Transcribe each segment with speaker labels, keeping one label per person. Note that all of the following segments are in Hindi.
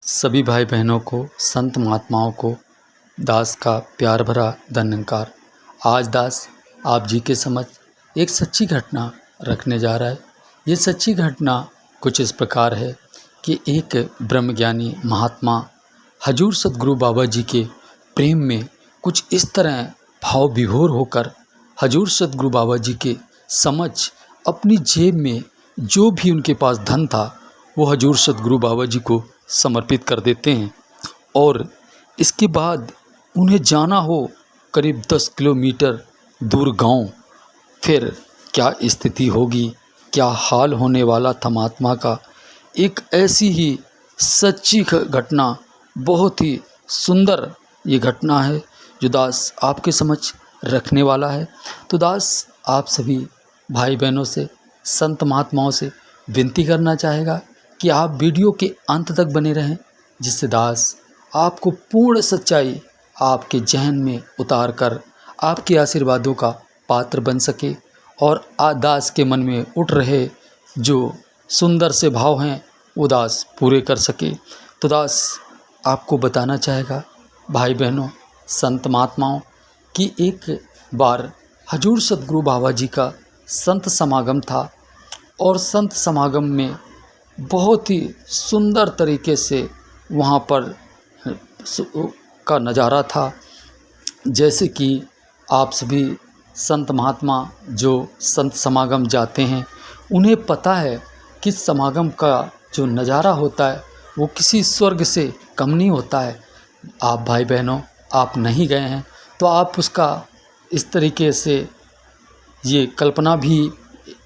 Speaker 1: सभी भाई बहनों को, संत महात्माओं को दास का प्यार भरा धन्यवाद। आज दास आप जी के समक्ष एक सच्ची घटना रखने जा रहा है। ये सच्ची घटना कुछ इस प्रकार है कि एक ब्रह्मज्ञानी महात्मा हजूर सतगुरु बाबा जी के प्रेम में कुछ इस तरह भाव विभोर होकर हजूर सतगुरु बाबा जी के समक्ष अपनी जेब में जो भी उनके पास धन था वो हजूर सतगुरु बाबा जी को समर्पित कर देते हैं। और इसके बाद उन्हें जाना हो करीब 10 किलोमीटर दूर गांव। फिर क्या स्थिति होगी, क्या हाल होने वाला था महात्मा का। एक ऐसी ही सच्ची घटना, बहुत ही सुंदर ये घटना है जो दास आपके समक्ष रखने वाला है। तो दास आप सभी भाई बहनों से, संत महात्माओं से विनती करना चाहेगा कि आप वीडियो के अंत तक बने रहें, जिससे दास आपको पूर्ण सच्चाई आपके जहन में उतार कर आपके आशीर्वादों का पात्र बन सके और दास के मन में उठ रहे जो सुंदर से भाव हैं वो दास पूरे कर सके। तो दास आपको बताना चाहेगा भाई बहनों, संत महात्माओं कि एक बार हजूर सतगुरु बाबा जी का संत समागम था और संत समागम में बहुत ही सुंदर तरीके से वहाँ पर का नज़ारा था। जैसे कि आप सभी संत महात्मा जो संत समागम जाते हैं उन्हें पता है कि समागम का जो नज़ारा होता है वो किसी स्वर्ग से कम नहीं होता है। आप भाई बहनों आप नहीं गए हैं तो आप उसका इस तरीके से ये कल्पना भी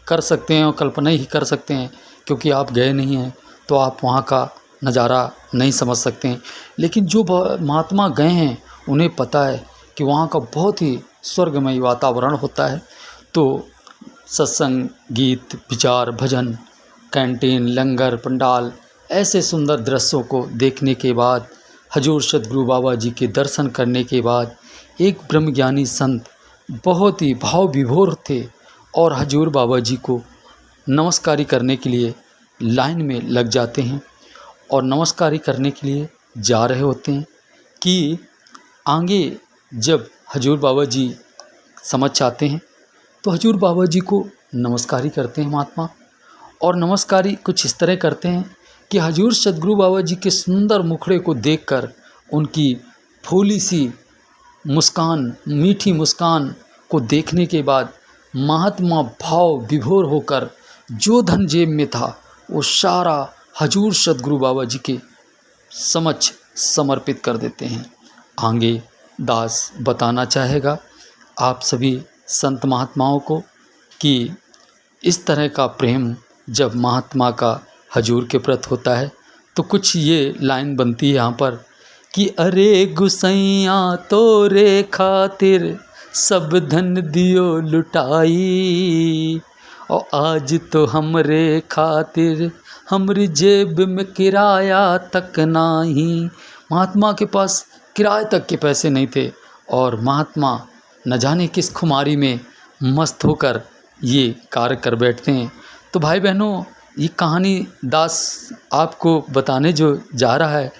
Speaker 1: कर सकते हैं और कल्पना ही कर सकते हैं, क्योंकि आप गए नहीं हैं तो आप वहाँ का नज़ारा नहीं समझ सकते हैं। लेकिन जो महात्मा गए हैं उन्हें पता है कि वहाँ का बहुत ही स्वर्गमय वातावरण होता है। तो सत्संग, गीत, विचार, भजन, कैंटीन, लंगर, पंडाल, ऐसे सुंदर दृश्यों को देखने के बाद, हजूर सतगुरु बाबा जी के दर्शन करने के बाद एक ब्रह्मज्ञानी संत बहुत ही भाव विभोर थे और हजूर बाबा जी को नमस्कारी करने के लिए लाइन में लग जाते हैं और नमस्कारी करने के लिए जा रहे होते हैं कि आगे जब हजूर बाबा जी समक्ष आते हैं तो हजूर बाबा जी को नमस्कारी करते हैं महात्मा। और नमस्कारी कुछ इस तरह करते हैं कि हजूर सतगुरु बाबा जी के सुंदर मुखड़े को देखकर उनकी फूली सी मुस्कान, मीठी मुस्कान को देखने के बाद महात्मा भाव विभोर होकर जो धन जेब में था वो सारा हजूर सतगुरु बाबा जी के समक्ष समर्पित कर देते हैं। आगे दास बताना चाहेगा आप सभी संत महात्माओं को कि इस तरह का प्रेम जब महात्मा का हजूर के प्रति होता है तो कुछ ये लाइन बनती है यहाँ पर कि अरे गुसैया तोरे खातिर सब धन दियो लुटाई और आज तो हमरे खातिर हमरी जेब में किराया तक नहीं। महात्मा के पास किराए तक के पैसे नहीं थे और महात्मा न जाने किस खुमारी में मस्त होकर ये कार्य कर बैठते हैं। तो भाई बहनों, ये कहानी दास आपको बताने जो जा रहा है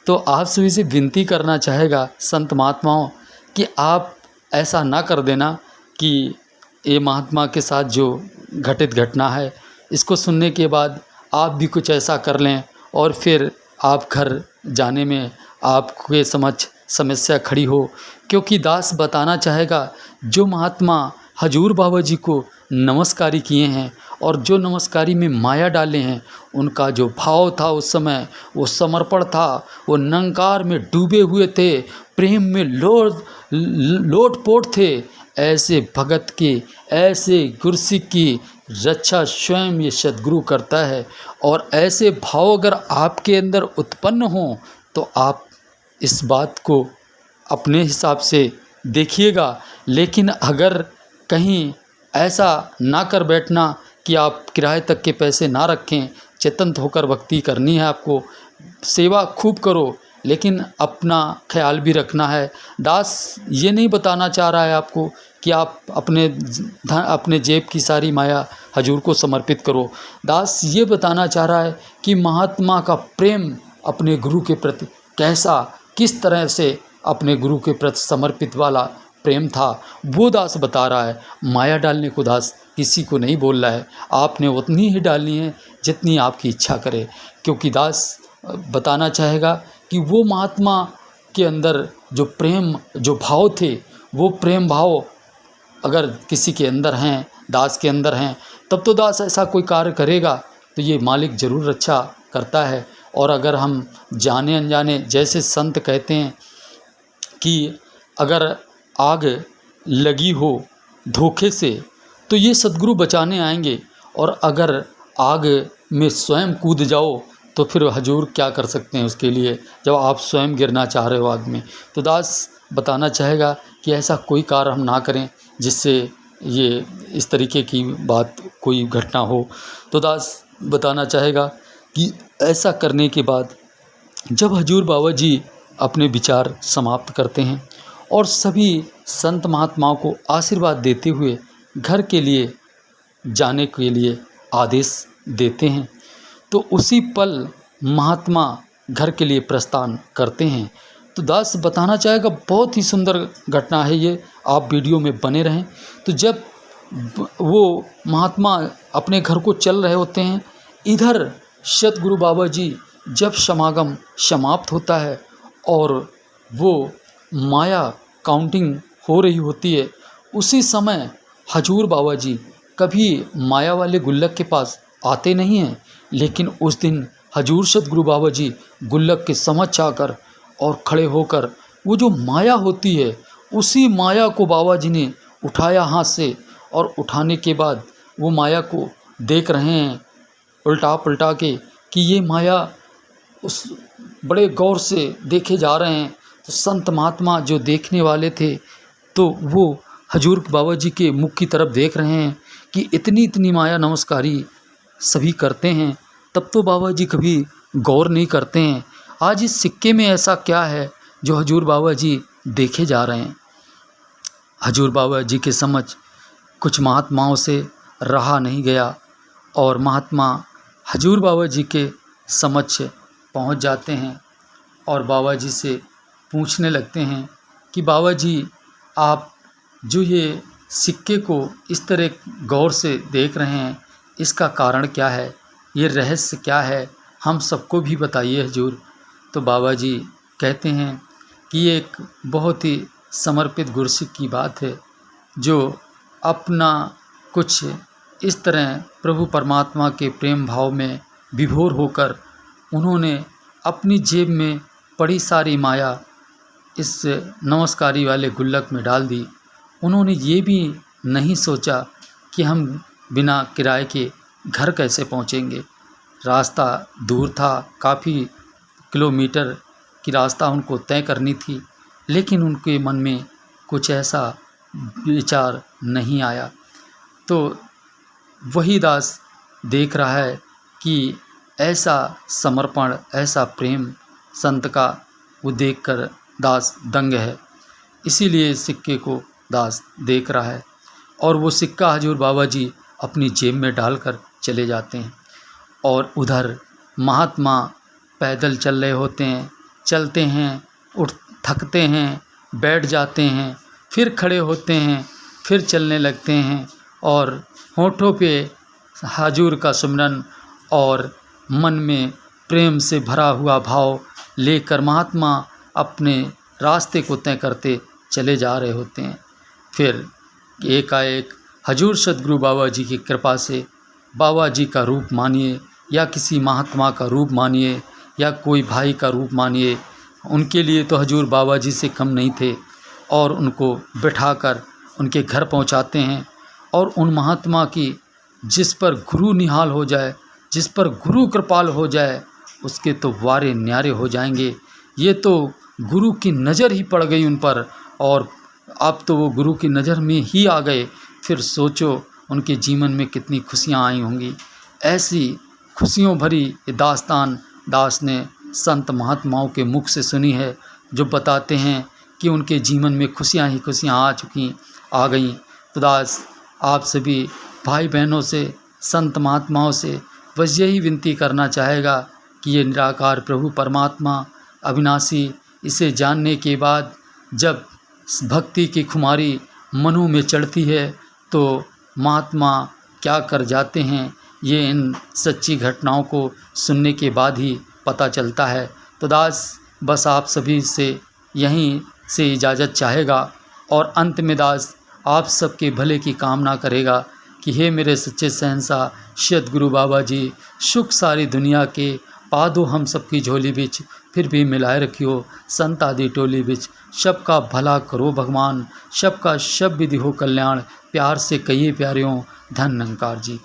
Speaker 1: तो आप सभी से विनती करना चाहेगा संत महात्माओं कि आप ऐसा ना कर देना कि ये महात्मा के साथ जो घटित घटना है इसको सुनने के बाद आप भी कुछ ऐसा कर लें और फिर आप घर जाने में आपके समक्ष समस्या खड़ी हो। क्योंकि दास बताना चाहेगा जो महात्मा हजूर बाबा जी को नमस्कारी किए हैं और जो नमस्कारी में माया डाले हैं, उनका जो भाव था उस समय, वो समर्पण था, वो निरंकार में डूबे हुए थे, प्रेम में लोटपोट थे। ऐसे भगत की, ऐसे गुरसिक की रक्षा स्वयं ये सद्गुरु करता है। और ऐसे भाव अगर आपके अंदर उत्पन्न हों तो आप इस बात को अपने हिसाब से देखिएगा। लेकिन अगर कहीं ऐसा ना कर बैठना कि आप किराए तक के पैसे ना रखें, चेतन होकर भक्ति करनी है, आपको सेवा खूब करो, लेकिन अपना ख्याल भी रखना है। दास ये नहीं बताना चाह रहा है आपको कि आप अपने जेब की सारी माया हजूर को समर्पित करो। दास ये बताना चाह रहा है कि महात्मा का प्रेम अपने गुरु के प्रति कैसा, किस तरह से अपने गुरु के प्रति समर्पित वाला प्रेम था, वो दास बता रहा है। माया डालने को दास किसी को नहीं बोल रहा है, आपने उतनी ही डालनी है जितनी आपकी इच्छा करे। क्योंकि दास बताना चाहेगा कि वो महात्मा के अंदर जो प्रेम, जो भाव थे, वो प्रेम भाव अगर किसी के अंदर हैं, दास के अंदर हैं, तब तो दास ऐसा कोई कार्य करेगा तो ये मालिक ज़रूर अच्छा करता है। और अगर हम जाने अनजाने, जैसे संत कहते हैं कि अगर आग लगी हो धोखे से तो ये सद्गुरु बचाने आएंगे, और अगर आग में स्वयं कूद जाओ तो फिर हजूर क्या कर सकते हैं उसके लिए, जब आप स्वयं गिरना चाह रहे हो आग में। तो दास बताना चाहेगा कि ऐसा कोई कार्य हम ना करें जिससे ये इस तरीके की बात, कोई घटना हो। तो दास बताना चाहेगा कि ऐसा करने के बाद जब हजूर बाबा जी अपने विचार समाप्त करते हैं और सभी संत महात्माओं को आशीर्वाद देते हुए घर के लिए जाने के लिए आदेश देते हैं, तो उसी पल महात्मा घर के लिए प्रस्थान करते हैं। तो दास बताना चाहेगा बहुत ही सुंदर घटना है ये, आप वीडियो में बने रहें। तो जब वो महात्मा अपने घर को चल रहे होते हैं, इधर सतगुरु बाबा जी जब समागम समाप्त होता है और वो माया काउंटिंग हो रही होती है, उसी समय हजूर बाबा जी कभी माया वाले गुल्लक के पास आते नहीं हैं, लेकिन उस दिन हजूर सतगुरु बाबा जी गुल्लक के समक्ष आकर और खड़े होकर वो जो माया होती है, उसी माया को बाबा जी ने उठाया हाथ से, और उठाने के बाद वो माया को देख रहे हैं उल्टा पलटा के कि ये माया उस बड़े गौर से देखे जा रहे हैं। तो संत महात्मा जो देखने वाले थे तो वो हजूर बाबा जी के मुख की तरफ देख रहे हैं कि इतनी इतनी माया नमस्कारी सभी करते हैं, तब तो बाबा जी कभी गौर नहीं करते हैं। आज इस सिक्के में ऐसा क्या है जो हजूर बाबा जी देखे जा रहे हैं। हजूर बाबा जी के समझ कुछ महात्माओं से रहा नहीं गया और महात्मा हजूर बाबा जी के समक्ष पहुंच जाते हैं और बाबा जी से पूछने लगते हैं कि बाबा जी, आप जो ये सिक्के को इस तरह गौर से देख रहे हैं, इसका कारण क्या है, ये रहस्य क्या है, हम सबको भी बताइए हजूर। तो बाबा जी कहते हैं कि ये एक बहुत ही समर्पित गुरसिक की बात है, जो अपना कुछ इस तरह प्रभु परमात्मा के प्रेम भाव में विभोर होकर उन्होंने अपनी जेब में पड़ी सारी माया इस नमस्कारी वाले गुल्लक में डाल दी। उन्होंने ये भी नहीं सोचा कि हम बिना किराए के घर कैसे पहुँचेंगे। रास्ता दूर था, काफ़ी किलोमीटर की रास्ता उनको तय करनी थी, लेकिन उनके मन में कुछ ऐसा विचार नहीं आया। तो वही दास देख रहा है कि ऐसा समर्पण, ऐसा प्रेम संत का, वो देखकर दास दंग है। इसीलिए सिक्के को दास देख रहा है और वो सिक्का हजूर बाबा जी अपनी जेब में डालकर चले जाते हैं। और उधर महात्मा पैदल चल रहे होते हैं, चलते हैं, उठ थकते हैं, बैठ जाते हैं, फिर खड़े होते हैं, फिर चलने लगते हैं और होठों पे हजूर का सुमरन और मन में प्रेम से भरा हुआ भाव लेकर महात्मा अपने रास्ते को तय करते चले जा रहे होते हैं। फिर एकाएक हजूर सतगुरु बाबा जी की कृपा से, बाबा जी का रूप मानिए या किसी महात्मा का रूप मानिए या कोई भाई का रूप मानिए, उनके लिए तो हजूर बाबा जी से कम नहीं थे, और उनको बिठाकर उनके घर पहुंचाते हैं। और उन महात्मा की जिस पर गुरु निहाल हो जाए, जिस पर गुरु कृपाल हो जाए, उसके तो वारे न्यारे हो जाएंगे। ये तो गुरु की नज़र ही पड़ गई उन पर, और अब तो वो गुरु की नज़र में ही आ गए। फिर सोचो उनके जीवन में कितनी खुशियाँ आई होंगी। ऐसी खुशियों भरी ये दास्तान दास ने संत महात्माओं के मुख से सुनी है, जो बताते हैं कि उनके जीवन में खुशियाँ ही खुशियाँ आ गईं। तो दास आप सभी भाई बहनों से, संत महात्माओं से बस यही विनती करना चाहेगा कि ये निराकार प्रभु परमात्मा अविनाशी, इसे जानने के बाद जब भक्ति की खुमारी मनों में चढ़ती है तो महात्मा क्या कर जाते हैं, ये इन सच्ची घटनाओं को सुनने के बाद ही पता चलता है। तो दास बस आप सभी से यहीं से इजाज़त चाहेगा और अंत में दास आप सबके भले की कामना करेगा कि हे मेरे सच्चे शहंशाह सद्गुरु बाबा जी, सुख सारी दुनिया के पादो हम सबकी झोली बिच, फिर भी मिलाए रखियो संत आदि टोली बिच। सबका भला करो भगवान, सबका सब विधि हो कल्याण, प्यार से कहिए प्यारियों धन निरंकार जी।